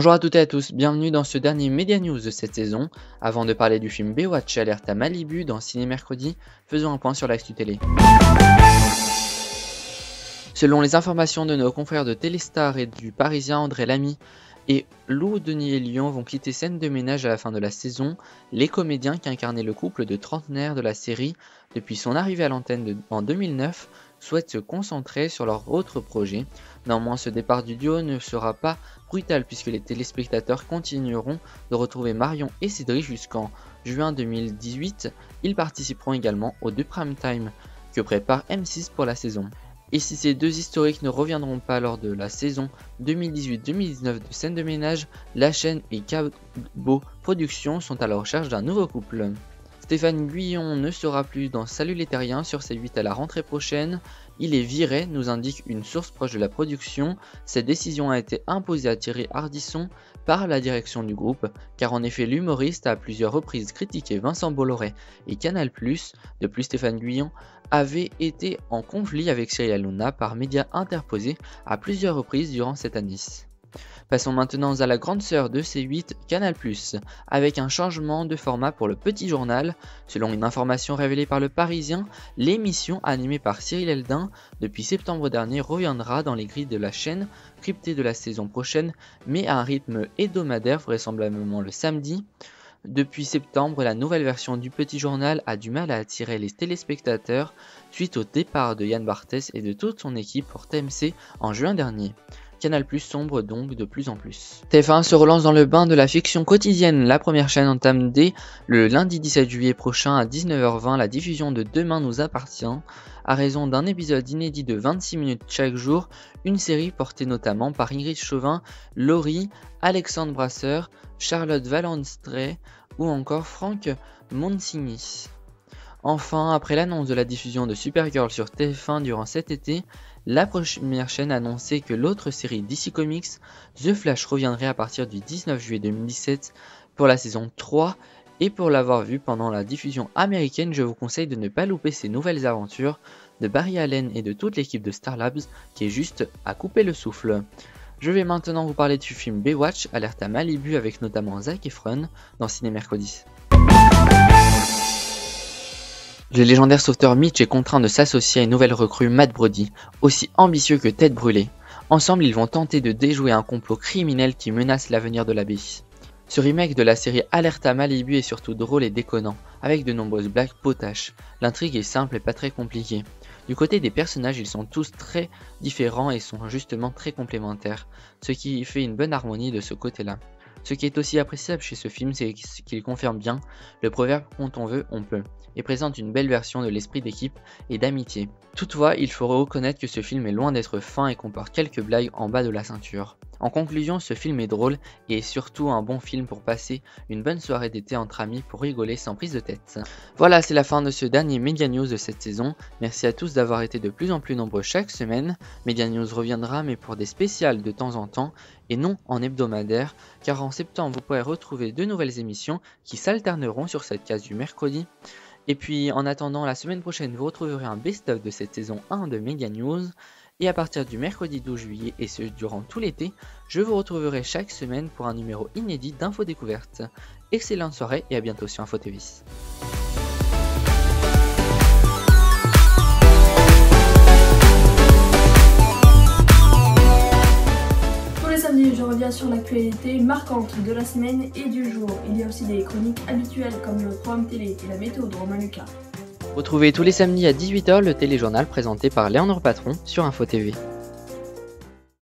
Bonjour à toutes et à tous, bienvenue dans ce dernier Media News de cette saison. Avant de parler du film Baywatch Alerte à Malibu dans Ciné Mercredi, faisons un point sur l'actu télé. Selon les informations de nos confrères de Téléstar et du Parisien, André Lamy et Lou Denis et Lyon vont quitter scène de ménage à la fin de la saison. Les comédiens qui incarnaient le couple de trentenaires de la série depuis son arrivée à l'antenne en 2009 souhaitent se concentrer sur leur autre projet. Néanmoins, ce départ du duo ne sera pas brutal puisque les téléspectateurs continueront de retrouver Marion et Cédric jusqu'en juin 2018. Ils participeront également aux deux prime time que prépare M6 pour la saison. Et si ces deux historiques ne reviendront pas lors de la saison 2018-2019 de Scène de ménage, la chaîne et Cabot Productions sont à la recherche d'un nouveau couple. Stéphane Guyon ne sera plus dans Salut les Terriens sur C8 à la rentrée prochaine. Il est viré, nous indique une source proche de la production. Cette décision a été imposée à Thierry Ardisson par la direction du groupe, car en effet l'humoriste a à plusieurs reprises critiqué Vincent Bolloré et Canal+. De plus, Stéphane Guyon avait été en conflit avec Cyril Hanouna par médias interposés à plusieurs reprises durant cette année. Passons maintenant à la grande sœur de C8, Canal+, avec un changement de format pour le petit journal. Selon une information révélée par Le Parisien, l'émission animée par Cyril Eldin depuis septembre dernier reviendra dans les grilles de la chaîne, cryptée de la saison prochaine, mais à un rythme hebdomadaire, vraisemblablement le samedi. Depuis septembre, la nouvelle version du Petit Journal a du mal à attirer les téléspectateurs suite au départ de Yann Barthès et de toute son équipe pour TMC en juin dernier. Canal+ sombre donc de plus en plus. TF1 se relance dans le bain de la fiction quotidienne. La première chaîne entame dès le lundi 17 juillet prochain à 19h20 la diffusion de Demain nous appartient. À raison d'un épisode inédit de 26 minutes chaque jour, une série portée notamment par Ingrid Chauvin, Laurie, Alexandre Brasseur, Charlotte Valenstré ou encore Franck Moncini. Enfin, après l'annonce de la diffusion de Supergirl sur TF1 durant cet été, la première chaîne a annoncé que l'autre série DC Comics, The Flash, reviendrait à partir du 19 juillet 2017 pour la saison 3. Et pour l'avoir vu pendant la diffusion américaine, je vous conseille de ne pas louper ces nouvelles aventures de Barry Allen et de toute l'équipe de Star Labs qui est juste à couper le souffle. Je vais maintenant vous parler du film Baywatch, Alerte à Malibu avec notamment Zac Efron dans Ciné Mercredi. Le légendaire sauveteur Mitch est contraint de s'associer à une nouvelle recrue, Matt Brody, aussi ambitieux que tête brûlée. Ensemble, ils vont tenter de déjouer un complot criminel qui menace l'avenir de la baie. Ce remake de la série Alerte à Malibu est surtout drôle et déconnant, avec de nombreuses blagues potaches. L'intrigue est simple et pas très compliquée. Du côté des personnages, ils sont tous très différents et sont justement très complémentaires, ce qui fait une bonne harmonie de ce côté-là. Ce qui est aussi appréciable chez ce film, c'est qu'il confirme bien le proverbe « quand on veut, on peut » et présente une belle version de l'esprit d'équipe et d'amitié. Toutefois, il faut reconnaître que ce film est loin d'être fin et comporte quelques blagues en bas de la ceinture. En conclusion, ce film est drôle et est surtout un bon film pour passer une bonne soirée d'été entre amis pour rigoler sans prise de tête. Voilà, c'est la fin de ce dernier Media News de cette saison. Merci à tous d'avoir été de plus en plus nombreux chaque semaine. Media News reviendra mais pour des spéciales de temps en temps et non en hebdomadaire, car en septembre vous pourrez retrouver de nouvelles émissions qui s'alterneront sur cette case du mercredi. Et puis en attendant, la semaine prochaine vous retrouverez un best-of de cette saison 1 de Media News. Et à partir du mercredi 12 juillet et ce durant tout l'été, je vous retrouverai chaque semaine pour un numéro inédit d'Info Découverte. Excellente soirée et à bientôt sur Info TV. Tous les samedis, je reviens sur l'actualité marquante de la semaine et du jour. Il y a aussi des chroniques habituelles comme le programme télé et la météo de Romain Lucas. Retrouvez tous les samedis à 18h le téléjournal présenté par Léandre Patron sur Info TV.